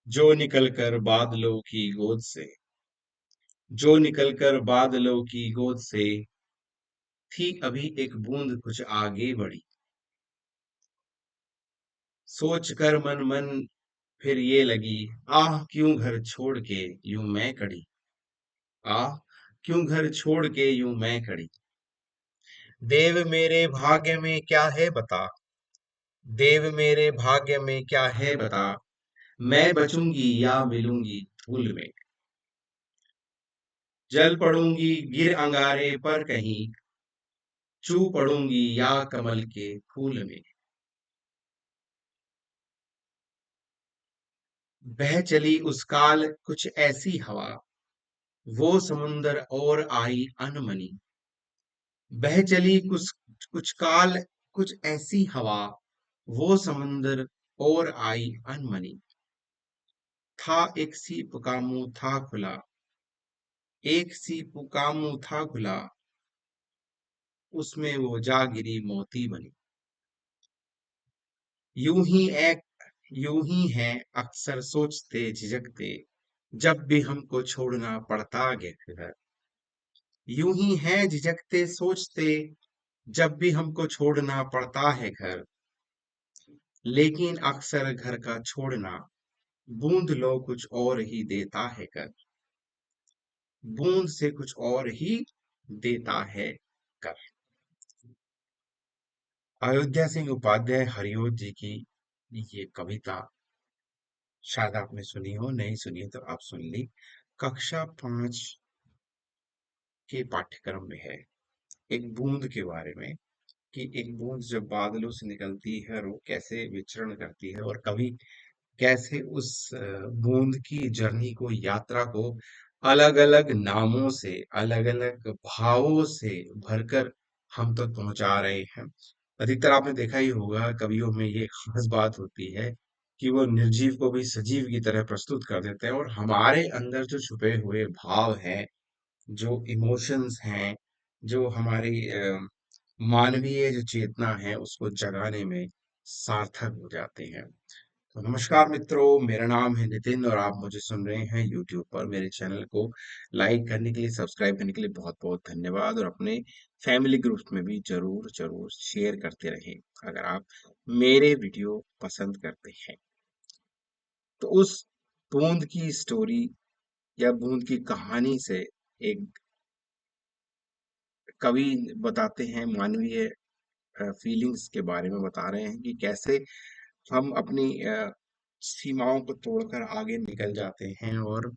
जो निकलकर बादलों की गोद से जो निकलकर बादलों की गोद से थी अभी एक बूंद कुछ आगे बढ़ी। सोच कर मन मन फिर ये लगी, आह क्यों घर छोड़ के यूं मैं खड़ी। आह क्यों घर छोड़ के यूं मैं खड़ी। देव मेरे भाग्य में क्या है बता। देव मेरे भाग्य में क्या है बता। मैं बचूंगी या मिलूंगी धूल में। जल पड़ूंगी गिर अंगारे पर कहीं। चू पड़ूंगी या कमल के फूल में। बह चली उस काल कुछ ऐसी हवा। वो समुंदर और आई अनमनी। बह चली कुछ कुछ काल कुछ ऐसी हवा। वो समुंदर और आई अनमनी। था एक सी पुकामू था खुला। एक सी पुकामू था खुला। उसमें वो जा गिरी मोती बनी। यूं ही एक यूं ही है अक्सर सोचते झिझकते। जब भी हमको छोड़ना पड़ता है घर। यूं ही है झिझकते सोचते। जब भी हमको छोड़ना पड़ता है घर। लेकिन अक्सर घर का छोड़ना बूंद लो कुछ और ही देता है कर। बूंद से कुछ और ही देता है कर। अयोध्या सिंह उपाध्याय हरिओत जी की ये कविता शायद आपने सुनी हो, नहीं सुनी है तो आप सुन ली। कक्षा 5 के पाठ्यक्रम में है। एक बूंद के बारे में कि एक बूंद जब बादलों से निकलती है और वो कैसे विचरण करती है और कभी कैसे उस बूंद की जर्नी को, यात्रा को अलग अलग नामों से, अलग अलग भावों से भरकर हम तक पहुंचा रहे हैं। अधिकतर आपने देखा ही होगा कवियों में ये खास बात होती है कि वो निर्जीव को भी सजीव की तरह प्रस्तुत कर देते हैं और हमारे अंदर जो छुपे हुए भाव हैं, जो इमोशंस हैं, जो हमारी मानवीय जो चेतना है उसको जगाने में सार्थक हो जाते हैं। तो नमस्कार मित्रों, मेरा नाम है नितिन और आप मुझे सुन रहे हैं यूट्यूब पर। मेरे चैनल को लाइक करने के लिए, सब्सक्राइब करने के लिए बहुत बहुत धन्यवाद और अपने फैमिली ग्रुप्स में भी जरूर जरूर शेयर करते रहें अगर आप मेरे वीडियो पसंद करते हैं। तो उस बूंद की स्टोरी या बूंद की कहानी से एक कवि बताते हैं, मानवीय फीलिंग्स के बारे में बता रहे हैं कि कैसे हम अपनी सीमाओं को तोड़कर आगे निकल जाते हैं और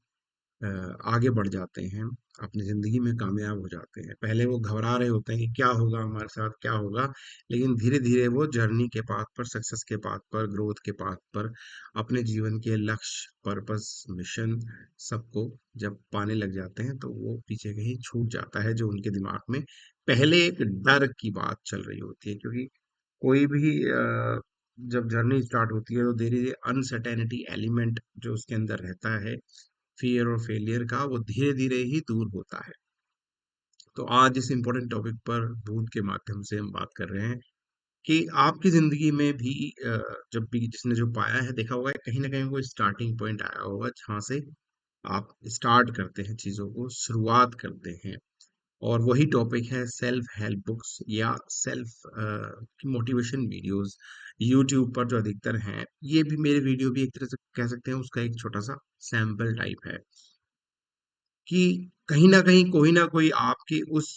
अ, आगे बढ़ जाते हैं, अपनी जिंदगी में कामयाब हो जाते हैं। पहले वो घबरा रहे होते हैं कि क्या होगा हमारे साथ, क्या होगा, लेकिन धीरे धीरे वो जर्नी के पाथ पर, सक्सेस के पाथ पर, ग्रोथ के पाथ पर, अपने जीवन के लक्ष्य, पर्पस, मिशन सबको जब पाने लग जाते हैं तो वो पीछे कहीं छूट जाता है जो उनके दिमाग में पहले एक डर की बात चल रही होती है। क्योंकि कोई भी जब जर्नी स्टार्ट होती है तो देर इज अनसर्टेनिटी एलिमेंट जो उसके अंदर रहता है, फियर और फेलियर का, वो धीरे धीरे ही दूर होता है। तो आज इस इम्पोर्टेंट टॉपिक पर बूंद के माध्यम से हम बात कर रहे हैं कि आपकी जिंदगी में भी जब भी जिसने जो पाया है, देखा होगा कहीं ना कहीं कोई स्टार्टिंग पॉइंट आया होगा जहाँ से आप स्टार्ट करते हैं, चीजों को शुरुआत करते हैं। और वही टॉपिक है सेल्फ हेल्प बुक्स या सेल्फ मोटिवेशन वीडियोस यूट्यूब पर जो अधिकतर हैं। ये भी मेरे वीडियो भी एक तरह से कह सकते हैं उसका एक छोटा सा सैंपल टाइप है कि कहीं न कहीं कोई ना कोई आपकी उस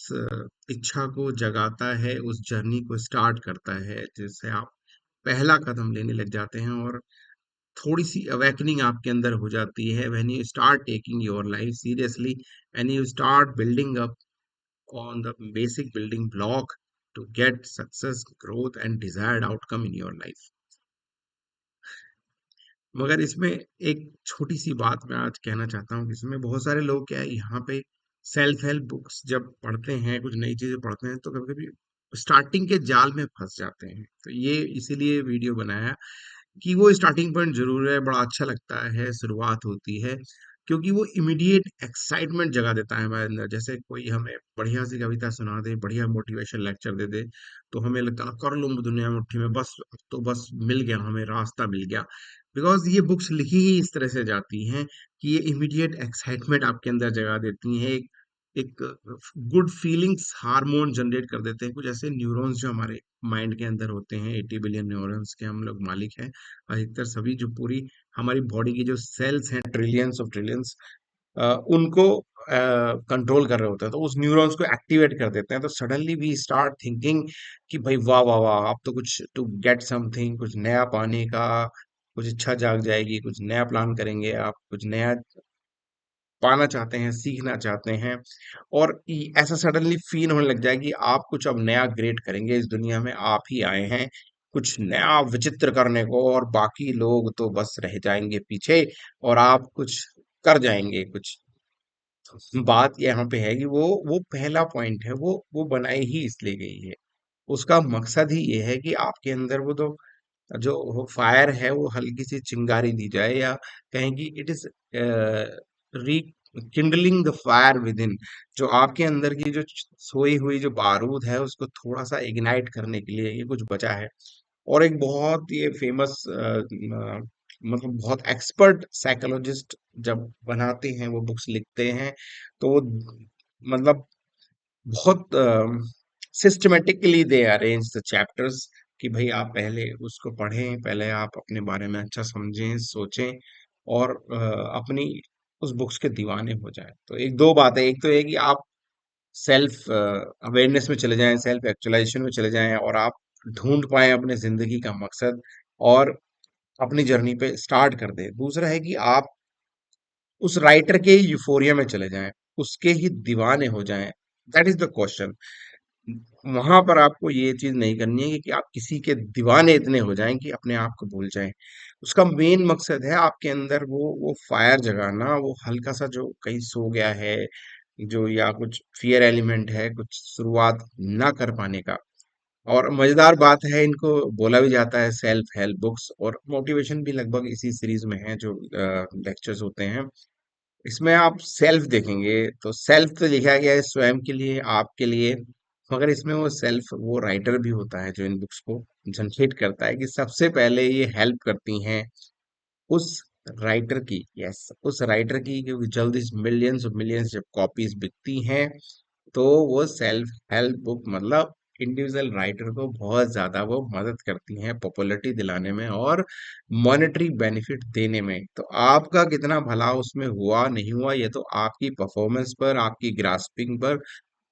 इच्छा को जगाता है, उस जर्नी को स्टार्ट करता है, जिससे आप पहला कदम लेने लग जाते हैं और थोड़ी-सी अवेकनिंग आपके अंदर हो जाती है when you start taking your life seriously and you start building up on the basic building block to get success, growth and desired outcome in your life. मगर इसमें एक छोटी सी बात मैं आज कहना चाहता हूँ कि इसमें बहुत सारे लोग क्या है, यहाँ पे सेल्फ हेल्प बुक्स जब पढ़ते हैं, कुछ नई चीजें पढ़ते हैं तो कभी कभी स्टार्टिंग के जाल में फंस जाते हैं। तो ये इसीलिए वीडियो बनाया कि वो स्टार्टिंग पॉइंट जरूर है, बड़ा अच्छा लगता है, शुरुआत होती है क्योंकि वो इमीडिएट एक्साइटमेंट जगा देता है हमारे अंदर। जैसे कोई हमें बढ़िया सी कविता सुना दे, बढ़िया मोटिवेशन लेक्चर दे दे, तो हमें लगता है कर लूंगा दुनिया मुट्ठी में, बस अब तो बस मिल गया, हमें रास्ता मिल गया। बिकॉज ये बुक्स लिखी ही इस तरह से जाती हैं कि ये इमीडिएट एक्साइटमेंट आपके अंदर जगा देती हैं, एक गुड फीलिंग्स हार्मोन जनरेट कर देते हैं। कुछ ऐसे न्यूरॉन्स जो हमारे माइंड के अंदर होते हैं, 80 बिलियन न्यूरॉन्स के हम लोग मालिक हैं। अधिकतर सभी जो पूरी हमारी बॉडी की जो सेल्स हैं, ट्रिलियंस ऑफ ट्रिलियंस, उनको कंट्रोल कर रहे होते हैं, तो उस न्यूरॉन्स को एक्टिवेट कर देते हैं। तो सडनली वी स्टार्ट थिंकिंग कि भाई वाह वाह वाह, अब तो कुछ टू गेट समथिंग, कुछ नया पाने का कुछ इच्छा जाग जाएगी, कुछ नया प्लान करेंगे, आप कुछ नया पाना चाहते हैं, सीखना चाहते हैं। और ऐसा सडनली फील होने लग जाएगी आप कुछ अब नया ग्रेट करेंगे, इस दुनिया में आप ही आए हैं कुछ नया विचित्र करने को, और बाकी लोग तो बस रह जाएंगे पीछे, और आप कुछ कर जाएंगे कुछ। बात यहाँ पे है कि वो पहला पॉइंट है, वो बनाई ही इसलिए गई है। उसका मकसद ही ये है कि आपके अंदर वो तो जो फायर है वो हल्की सी चिंगारी दी जाए, या कहें कि it is rekindling the fire within, जो आपके अंदर की जो सोई हुई जो बारूद है उसको थोड़ा सा इग्नाइट करने के लिए ये कुछ बचा है। और एक बहुत ये फेमस मतलब बहुत एक्सपर्ट साइकोलॉजिस्ट जब बनाते हैं, वो बुक्स लिखते हैं, तो वो मतलब बहुत systematically they arrange the chapters कि भाई आप पहले उसको पढ़ें, पहले आप अपने बारे में अच्छा समझें, सोचें, और अपनी उस बुक्स के दीवाने हो जाएं। तो एक दो बातें, एक तो ये कि आप सेल्फ अवेयरनेस में चले जाएं, सेल्फ एक्चुअलाइजेशन में चले जाएं, और आप ढूंढ पाएं अपने जिंदगी का मकसद, और अपनी जर्नी पे स्टार्ट कर दें। दूसरा है कि आप उस राइटर के यूफोरिया में चले जाएं, उसके ही दीवाने हो जाएं। That is the question. वहां पर आपको ये चीज नहीं करनी है कि आप किसी के दीवाने इतने हो जाएं कि अपने आप को भूल जाएं। उसका मेन मकसद है आपके अंदर वो फायर जगाना, वो हल्का सा जो कहीं सो गया है, जो या कुछ फियर एलिमेंट है, कुछ शुरुआत ना कर पाने का। और मजेदार बात है, इनको बोला भी जाता है सेल्फ हेल्प बुक्स, और मोटिवेशन भी लगभग इसी सीरीज में है जो लेक्चर्स होते हैं। इसमें आप सेल्फ देखेंगे तो सेल्फ तो लिखा गया है स्वयं के लिए, आपके लिए, मगर इसमें वो सेल्फ वो राइटर भी होता है जो इन बुक्स को जनरेट करता है, कि सबसे पहले ये हेल्प करती हैं उस राइटर की, यस उस राइटर की, क्योंकि जल्द इस मिलियंस और मिलियंस जब कॉपीज बिकती हैं, तो वो सेल्फ हेल्प बुक मतलब इंडिविजुअल राइटर को बहुत ज्यादा वो मदद करती हैं पॉपुलैरिटी दिलाने में और मॉनेटरी बेनिफिट देने में। तो आपका कितना भला उसमें हुआ नहीं हुआ, ये तो आपकी परफॉर्मेंस पर, आपकी ग्रास्पिंग पर,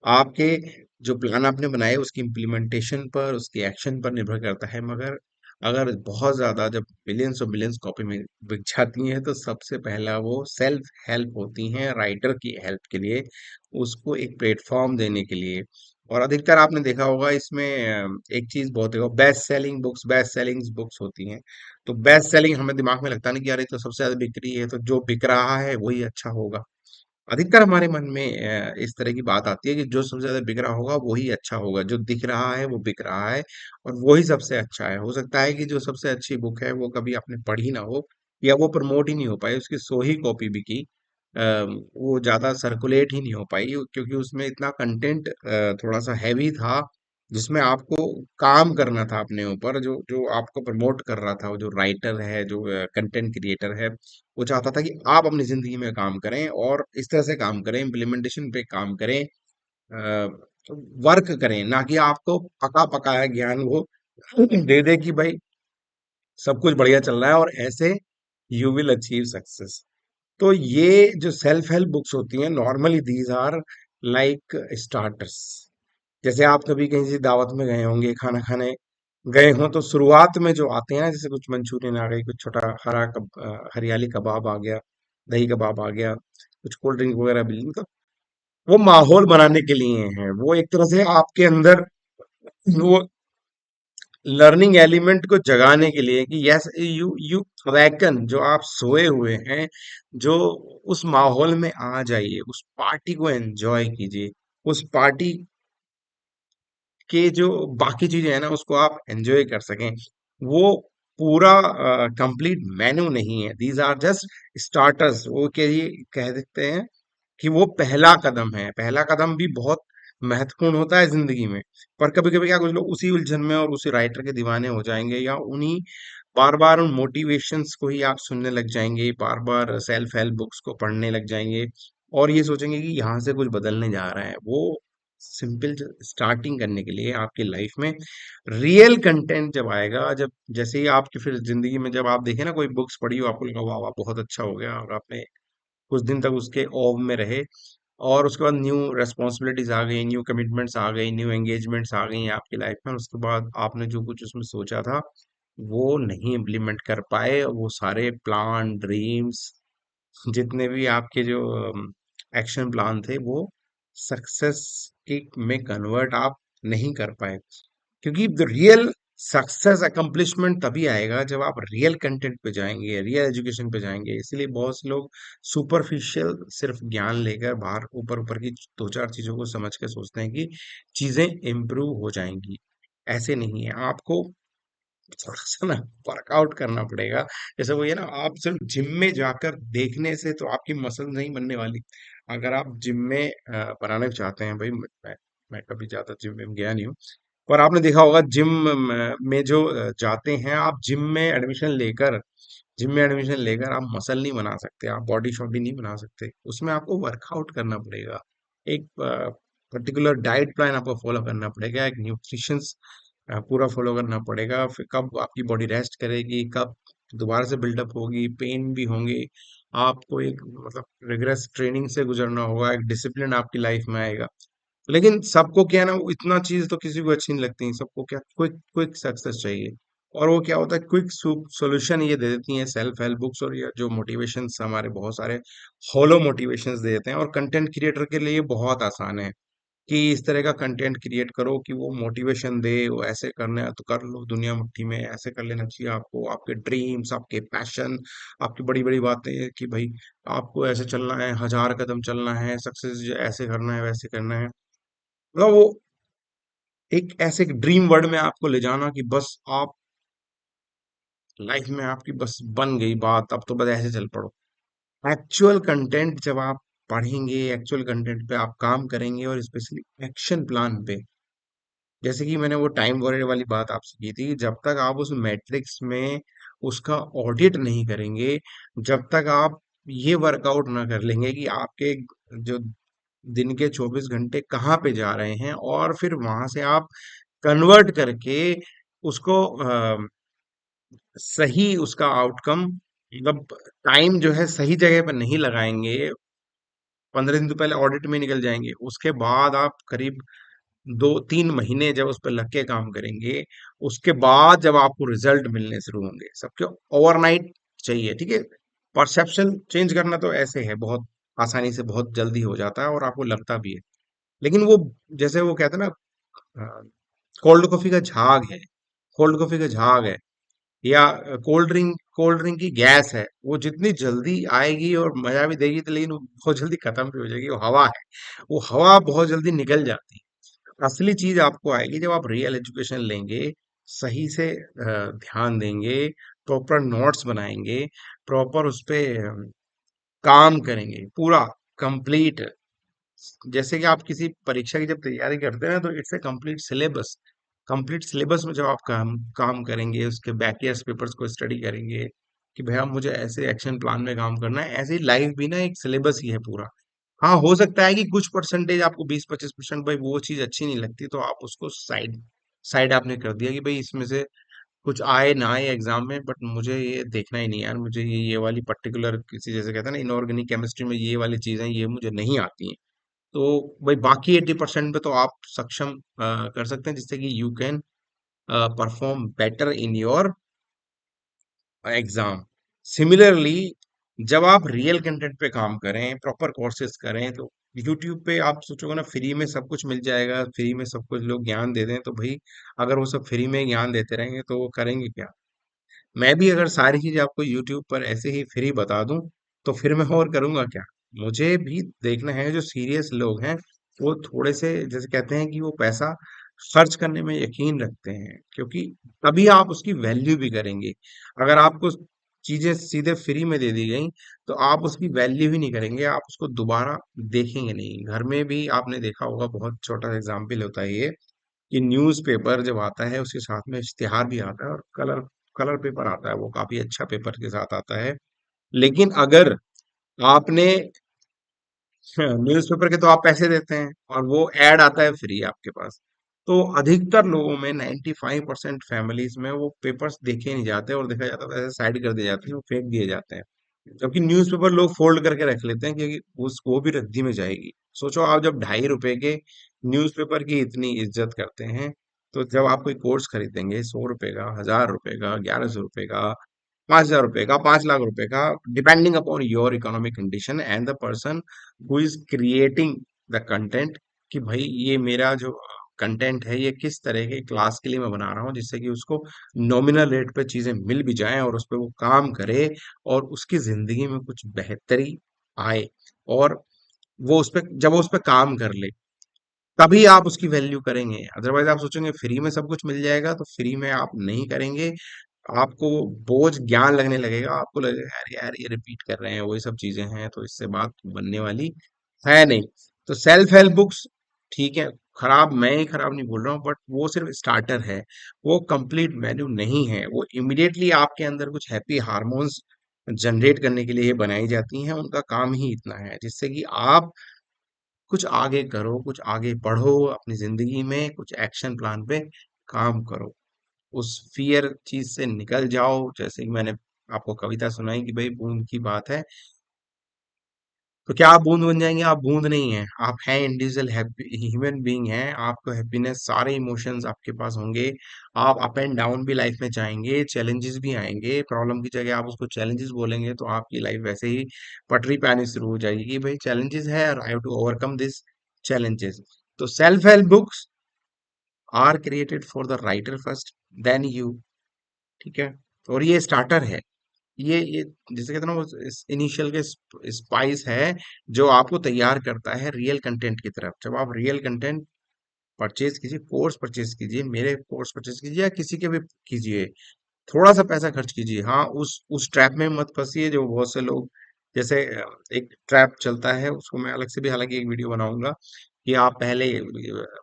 आपके जो प्लान आपने बनाए उसकी इम्प्लीमेंटेशन पर, उसके एक्शन पर निर्भर करता है। मगर अगर बहुत ज्यादा जब बिलियंस और बिलियंस कॉपी में बिक जाती हैं, तो सबसे पहला वो सेल्फ हेल्प होती हैं राइटर की हेल्प के लिए, उसको एक प्लेटफॉर्म देने के लिए। और अधिकतर आपने देखा होगा इसमें एक चीज बहुत है, best selling books, best selling books होती हैं। तो बेस्ट सेलिंग हमें दिमाग में लगता नहीं कि यार ये तो सबसे ज्यादा बिक रही है, तो जो बिक रहा है वही अच्छा होगा। अधिकतर हमारे मन में इस तरह की बात आती है कि जो सबसे ज्यादा बिक रहा होगा वही अच्छा होगा, जो दिख रहा है वो बिक रहा है, और वही सबसे अच्छा है। हो सकता है कि जो सबसे अच्छी बुक है वो कभी आपने पढ़ी ना हो, या वो प्रमोट ही नहीं हो पाई, उसकी 100 ही कॉपी बिकी, वो ज्यादा सर्कुलेट ही नहीं हो पाई, क्योंकि उसमें इतना कंटेंट थोड़ा सा हैवी था, जिसमें आपको काम करना था अपने ऊपर। जो जो आपको प्रमोट कर रहा था, वो जो राइटर है, जो कंटेंट क्रिएटर है, वो चाहता था कि आप अपनी जिंदगी में काम करें, और इस तरह से काम करें, इम्प्लीमेंटेशन पे काम करें, वर्क करें, ना कि आपको पका पकाया ज्ञान वो दे दे कि भाई सब कुछ बढ़िया चल रहा है और ऐसे यू विल अचीव सक्सेस। तो ये जो सेल्फ हेल्प बुक्स होती हैं, normally these are like starters. जैसे आप कभी कहीं से दावत में गए होंगे, खाना खाने गए हों, तो शुरुआत में जो आते हैं ना, जैसे कुछ मंचूरियन आ गई, कुछ छोटा हरियाली कबाब आ गया, दही कबाब आ गया, कुछ कोल्ड ड्रिंक वगैरह भी, मतलब वो माहौल बनाने के लिए हैं, वो एक तरह से आपके अंदर वो लर्निंग एलिमेंट को जगाने के लिए कि यस यू अवेकन, जो आप सोए हुए हैं, जो उस माहौल में आ जाइए, उस पार्टी को एंजॉय कीजिए, उस पार्टी के जो बाकी चीजें हैं ना उसको आप एंजॉय कर सकें। वो पूरा कंप्लीट मेन्यू नहीं है, दीज आर जस्ट स्टार्टर्स। वो के लिए कह देते हैं कि वो पहला कदम है। पहला कदम भी बहुत महत्वपूर्ण होता है जिंदगी में, पर कभी कभी क्या कुछ लोग उसी उलझन में और उसी राइटर के दीवाने हो जाएंगे, या उन्हीं बार बार उन मोटिवेशंस को ही आप सुनने लग जाएंगे, बार बार सेल्फ हेल्प बुक्स को पढ़ने लग जाएंगे और ये सोचेंगे कि यहाँ से कुछ बदलने जा रहा है। वो सिंपल स्टार्टिंग करने के लिए आपकी लाइफ में रियल कंटेंट जब आएगा, जब जैसे ही आपकी फिर जिंदगी में जब आप देखें ना कोई बुक्स पढ़ी हो, आपको लगा वाह वाह बहुत अच्छा हो गया, और आपने कुछ दिन तक उसके ओव में रहे और उसके बाद न्यू रेस्पॉन्सिबिलिटीज आ गई, न्यू कमिटमेंट्स आ गई, न्यू एंगेजमेंट्स आ गई आपकी लाइफ में, और उसके बाद आपने जो कुछ उसमें सोचा था वो नहीं इम्प्लीमेंट कर पाए, वो सारे प्लान ड्रीम्स जितने भी आपके जो एक्शन प्लान थे वो सक्सेस की में कन्वर्ट आप नहीं कर पाए। क्योंकि द रियल सक्सेस अकम्पलिशमेंट तभी आएगा जब आप रियल कंटेंट पे जाएंगे, रियल एजुकेशन पे जाएंगे। इसलिए बहुत से लोग सुपरफिशियल सिर्फ ज्ञान लेकर बाहर ऊपर ऊपर की दो चार चीजों को समझ के सोचते हैं कि चीजें इम्प्रूव हो जाएंगी। ऐसे नहीं है, आपको थोड़ा सा ना वर्कआउट करना पड़ेगा। जैसे वो ये ना, आप सिर्फ जिम में जाकर देखने से तो आपकी मसल नहीं बनने वाली। अगर आप जिम में बनाने चाहते हैं भाई, मैं कभी ज्यादा जिम में गया नहीं हूँ, पर आपने देखा होगा जिम में जो जाते हैं, आप जिम में एडमिशन लेकर आप मसल नहीं बना सकते, आप बॉडी शॉडी नहीं बना सकते। उसमें आपको वर्कआउट करना पड़ेगा, एक पर्टिकुलर डाइट प्लान आपको फॉलो करना पड़ेगा, एक न्यूट्रिशन पूरा फॉलो करना पड़ेगा। फिर कब आपकी बॉडी रेस्ट करेगी, कब दोबारा से बिल्डअप होगी, पेन भी होंगे, आपको एक मतलब रिगरस ट्रेनिंग से गुजरना होगा, एक डिसिप्लिन आपकी लाइफ में आएगा। लेकिन सबको क्या है ना, वो इतना चीज तो किसी को अच्छी नहीं लगती। सबको क्या, क्विक क्विक सक्सेस चाहिए। और वो क्या होता है, क्विक सॉल्यूशन ये दे देती हैं सेल्फ हेल्प बुक्स, और ये जो मोटिवेशंस हमारे बहुत सारे हॉलो मोटिवेशंस दे देते हैं। और कंटेंट क्रिएटर के लिए ये बहुत आसान है कि इस तरह का कंटेंट क्रिएट करो कि वो मोटिवेशन दे, वो ऐसे करना है तो कर लो, दुनिया मुट्ठी में, ऐसे कर लेना चाहिए आपको, आपके ड्रीम्स, आपके पैशन, आपकी बड़ी बड़ी बातें कि भाई आपको ऐसे चलना है, 1000 कदम चलना है, सक्सेस ऐसे करना है, वैसे करना है। मतलब वो एक ऐसे ड्रीम वर्ल्ड में आपको ले जाना कि बस आप लाइफ में आपकी बस बन गई बात, अब तो बस ऐसे चल पड़ो। एक्चुअल कंटेंट जब आप पढ़ेंगे, एक्चुअल कंटेंट पे आप काम करेंगे, और स्पेशली एक्शन प्लान पे, जैसे कि मैंने वो टाइम वॉरियर वाली बात आपसे की थी, जब तक आप उस मैट्रिक्स में उसका ऑडिट नहीं करेंगे, जब तक आप ये वर्कआउट ना कर लेंगे कि आपके जो दिन के 24 घंटे कहाँ पे जा रहे हैं, और फिर वहां से आप कन्वर्ट करके उसको सही उसका आउटकम, मतलब टाइम जो है सही जगह पर नहीं लगाएंगे, 15 दिन तो पहले ऑडिट में निकल जाएंगे, उसके बाद आप करीब 2-3 महीने जब उस पर लग के काम करेंगे, उसके बाद जब आपको रिजल्ट मिलने शुरू होंगे। सबके ओवरनाइट चाहिए, ठीक है। परसेप्शन चेंज करना तो ऐसे है, बहुत आसानी से बहुत जल्दी हो जाता है और आपको लगता भी है। लेकिन वो, जैसे वो कहते हैं ना, कोल्ड कॉफी का झाग है, कोल्ड कॉफी का झाग है, या कोल्ड ड्रिंक की गैस है, वो जितनी जल्दी आएगी और मजा भी देगी, तो लेकिन वो बहुत जल्दी खत्म भी हो जाएगी। वो हवा है, वो हवा बहुत जल्दी निकल जाती है। असली चीज आपको आएगी जब आप रियल एजुकेशन लेंगे, सही से ध्यान देंगे, प्रॉपर नोट्स बनाएंगे, प्रॉपर उस पे काम करेंगे, पूरा कंप्लीट। जैसे कि आप किसी परीक्षा की जब तैयारी करते हैं ना, तो इट्स ए कंप्लीट सिलेबस में जब आप काम काम करेंगे, उसके बैकइयर्स पेपर्स को स्टडी करेंगे कि भैया मुझे ऐसे एक्शन प्लान में काम करना है, ऐसे ही लाइफ भी ना एक सिलेबस ही है पूरा। हाँ, हो सकता है कि कुछ परसेंटेज आपको 20-25% भाई वो चीज अच्छी नहीं लगती, तो आप उसको साइड साइड आपने कर दिया कि भाई इसमें से कुछ आए ना आए एग्जाम में, बट मुझे ये देखना ही नहीं यार, मुझे ये वाली पर्टिकुलर किसी, जैसे कहते हैं ना इनऑर्गेनिक केमिस्ट्री में ये वाली चीजें ये मुझे नहीं आती हैं। तो भाई बाकी 80% पे तो आप सक्षम कर सकते हैं, जिससे कि you can perform better in your exam. Similarly, जब आप रियल कंटेंट पे काम करें, प्रॉपर कोर्सेज करें, तो यूट्यूब पे आप सोचोगे ना फ्री में सब कुछ मिल जाएगा, फ्री में सब कुछ लोग ज्ञान दे दें, तो भाई अगर वो सब फ्री में ज्ञान देते रहेंगे तो वो करेंगे क्या। मैं भी अगर सारी चीजें आपको यूट्यूब पर ऐसे ही फ्री बता दूं, तो फिर मैं और करूंगा क्या। मुझे भी देखना है जो सीरियस लोग हैं, वो थोड़े से, जैसे कहते हैं कि वो पैसा खर्च करने में यकीन रखते हैं, क्योंकि तभी आप उसकी वैल्यू भी करेंगे। अगर आपको चीजें सीधे फ्री में दे दी गई, तो आप उसकी वैल्यू ही नहीं करेंगे, आप उसको दोबारा देखेंगे नहीं। घर में भी आपने देखा होगा, बहुत छोटा एग्जाम्पल होता है ये, कि न्यूज़पेपर जब आता है उसके साथ में इश्तिहार भी आता है, और कलर कलर पेपर आता है, वो काफी अच्छा पेपर के साथ आता है। लेकिन अगर आपने न्यूज़पेपर के तो आप पैसे देते हैं और वो ऐड आता है फ्री आपके पास। तो अधिकतर लोगों में 95% फैमिलीज में वो पेपर्स देखे नहीं जाते, और देखा जाता है ऐसे साइड कर दिए जाते हैं, वो फेंक दिए जाते हैं। जबकि न्यूज़पेपर लोग फोल्ड करके रख लेते हैं, क्योंकि उस वो भी रद्दी में जाएगी। सोचो, आप जब 2.5 रुपए के न्यूज़पेपर की इतनी इज्जत करते हैं, तो जब आप कोई कोर्स खरीदेंगे 100 रुपए का, 1000 रुपए का, 1100 रुपए का, 5000 रुपए का, 5 लाख रुपए का, depending upon your economic condition and the person who is creating the content, कि भाई ये मेरा जो कंटेंट है ये किस तरह के क्लास के लिए मैं बना रहा हूँ, जिससे कि उसको नॉमिनल रेट पे चीजें मिल भी जाएं और उस पर वो काम करे और उसकी जिंदगी में कुछ बेहतरी आए, और वो उस पे जब वो उस पे काम कर ले, तभी आप उसकी वैल्यू करेंगे। अदरवाइज आप सोचेंगे फ्री में सब कुछ मिल जाएगा, तो फ्री में आप नहीं करेंगे। आपको बोझ ज्ञान लगने लगेगा, आपको लगेगा यार यार ये रिपीट कर रहे हैं, वही सब चीजें हैं, तो इससे बात बनने वाली है नहीं। तो सेल्फ हेल्प बुक्स ठीक है, खराब मैं ही खराब नहीं बोल रहा हूँ, बट वो सिर्फ स्टार्टर है, वो कंप्लीट मेन्यू नहीं है। वो इमिडिएटली आपके अंदर कुछ हैप्पी हार्मोन्स जनरेट करने के लिए ये बनाई जाती हैं, उनका काम ही इतना है, जिससे कि आप कुछ आगे करो, कुछ आगे बढ़ो अपनी जिंदगी में, कुछ एक्शन प्लान पे काम करो, उस फियर चीज से निकल जाओ। जैसे कि मैंने आपको कविता सुनाई कि भाई बूंद की बात है, तो क्या आप बूंद बन जाएंगे? आप बूंद नहीं है, आप हैं इंडिविजुअल ह्यूमन बीइंग हैं। आपको हैप्पीनेस, सारे इमोशंस आपके पास होंगे। आप अप एंड डाउन भी लाइफ में जाएंगे, चैलेंजेस भी आएंगे। प्रॉब्लम की जगह आप उसको चैलेंजेस बोलेंगे, तो आपकी लाइफ वैसे ही पटरी पे आनी शुरू हो जाएगी कि भाई चैलेंजेस है और I have to overcome this challenges. तो self help books are created for the writer first, then you. ठीक है, और ये स्टार्टर है। ये जैसे कहते हैं ना, वो इनिशियल के स्पाइस है जो आपको तैयार करता है रियल कंटेंट की तरफ। जब आप रियल कंटेंट परचेज कीजिए, कोर्स परचेज कीजिए, मेरे कोर्स परचेज कीजिए या किसी के भी कीजिए, थोड़ा सा पैसा खर्च कीजिए। हाँ, उस ट्रैप में मत फंसिए जो बहुत से लोग, जैसे एक ट्रैप चलता है, उसको मैं अलग से भी हालांकि एक वीडियो बनाऊंगा, कि आप पहले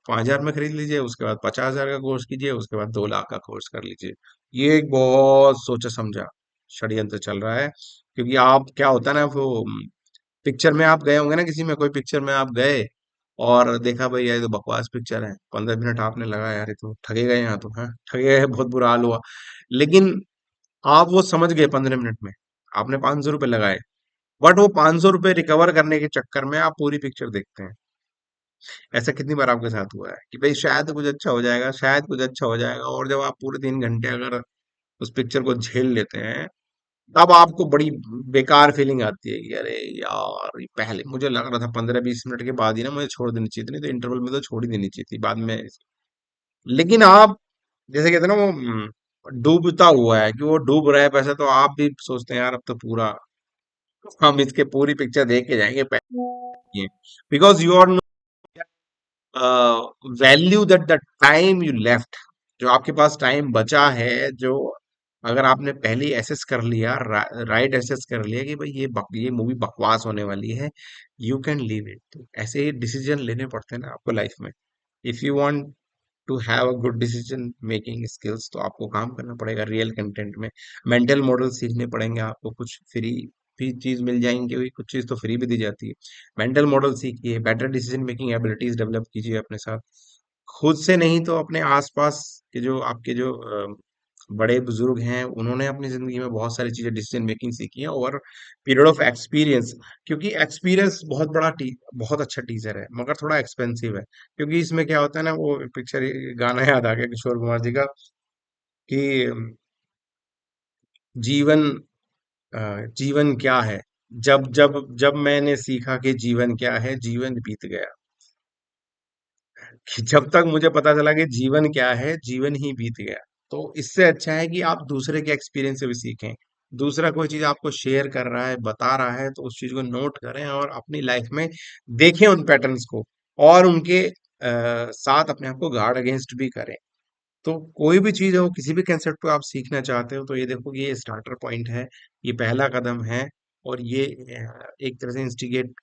5,000 में खरीद लीजिए, उसके बाद 50,000 का कोर्स कीजिए, उसके बाद 2 लाख का कोर्स कर लीजिए। ये एक बहुत सोचा समझा षड्यंत्र चल रहा है। क्योंकि आप, क्या होता है ना, वो पिक्चर में आप गए होंगे ना, किसी में कोई पिक्चर में आप गए और देखा भाई यार ये तो बकवास पिक्चर है, 15 मिनट आपने लगा, यार ये तो ठगे गए, यहाँ तो है ठगे गए, बहुत बुरा हाल हुआ। लेकिन आप वो समझ गए 15 मिनट में, आपने 500 रुपये लगाए, बट वो 500 रुपये रिकवर करने के चक्कर में आप पूरी पिक्चर देखते हैं। ऐसा कितनी बार आपके साथ हुआ है कि भाई शायद कुछ अच्छा हो जाएगा, शायद कुछ अच्छा हो जाएगा, और जब आप पूरे 3 घंटे अगर उस पिक्चर को झेल लेते हैं, तब आपको बड़ी बेकार फीलिंग आती है कि अरे यार, ये पहले मुझे लग रहा था 15-20 मिनट के बाद ही ना मुझे छोड़ देनी चाहिए थी, नहीं तो इंटरवल में तो छोड़ ही देनी चाहिए थी बाद में। लेकिन आप, जैसे कहते हैं ना, वो डूबता हुआ है, कि वो डूब रहा है पैसा, तो आप भी सोचते हैं यार अब तो पूरा हम इसके पूरी पिक्चर देख के जाएंगे, because you are value that the time you left, जो आपके पास टाइम बचा है, जो अगर आपने पहले एसेस कर लिया, राइट एसेस कर लिया कि भाई ये मूवी बकवास होने वाली है, यू कैन लीव इट। तो ऐसे ही डिसीजन लेने पड़ते हैं ना आपको लाइफ में। If you want to have a good decision making skills, तो आपको काम करना पड़ेगा रियल कंटेंट में। मेंटल मॉडल सीखने पड़ेंगे आपको, कुछ फ्री भी चीज मिल जाएंगी, वही कुछ चीज तो फ्री भी दी जाती है। मेंटल मॉडल सीखिए, better decision making abilities develop कीजिए अपने साथ, खुद से नहीं तो अपने आसपास के जो आपके जो बड़े बुजुर्ग हैं, उन्होंने अपनी जिंदगी में बहुत सारी चीजें डिसीजन मेकिंग सीखी है ओवर पीरियड ऑफ एक्सपीरियंस। क्योंकि एक्सपीरियंस बहुत अच्छा टीचर है, मगर थोड़ा एक्सपेंसिव है। क्योंकि इसमें क्या होता है ना, वो पिक्चर, गाना याद आ गया किशोर कुमार जी का, कि जीवन जीवन क्या है, जब जब जब मैंने सीखा कि जीवन क्या है, जीवन बीत गया। कि जब तक मुझे पता चला कि जीवन क्या है, जीवन ही बीत गया। तो इससे अच्छा है कि आप दूसरे के एक्सपीरियंस से भी सीखें। दूसरा कोई चीज आपको शेयर कर रहा है, बता रहा है, तो उस चीज को नोट करें और अपनी लाइफ में देखें उन पैटर्न्स को, और उनके साथ अपने आप को गार्ड अगेंस्ट भी करें। तो कोई भी चीज हो, किसी भी कंसेप्ट को आप सीखना चाहते हो, तो ये देखो कि ये स्टार्टर पॉइंट है, ये पहला कदम है, और ये एक तरह से इंस्टिगेट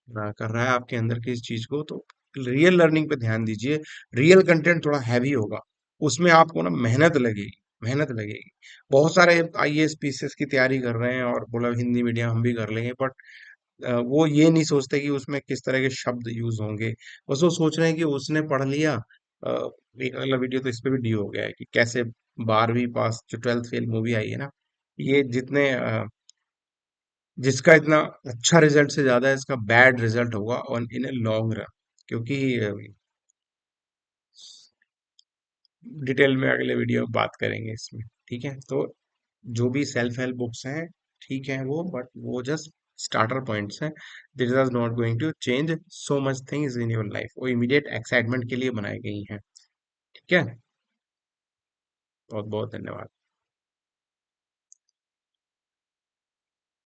कर रहा है आपके अंदर की इस चीज को। तो रियल लर्निंग पे ध्यान दीजिए। रियल कंटेंट थोड़ा हैवी होगा, उसमें आपको ना मेहनत लगेगी, मेहनत लगेगी। बहुत सारे आईएएस पीसीएस की तैयारी कर रहे हैं और बोला हिंदी मीडियम हम भी कर लेंगे, बट वो ये नहीं सोचते कि उसमें किस तरह के शब्द यूज होंगे। बस वो सोच रहे हैं कि उसने पढ़ लिया। अ, एक अगला वीडियो तो इस पे भी डी हो गया है कि कैसे 12वीं पास, जो 12th फेल मूवी आई है ना, ये जिसका इतना अच्छा रिजल्ट से ज्यादा इसका बैड रिजल्ट होगा on in a long run. क्योंकि डिटेल में अगले वीडियो में बात करेंगे इसमें, ठीक है। तो जो भी सेल्फ हेल्प बुक्स हैं, ठीक है वो, बट वो जस्ट स्टार्टर पॉइंट्स हैं। This is not going to change so much things in your life. वो इमीडिएट एक्साइटमेंट के लिए बनाई गई हैं, ठीक है। बहुत बहुत धन्यवाद।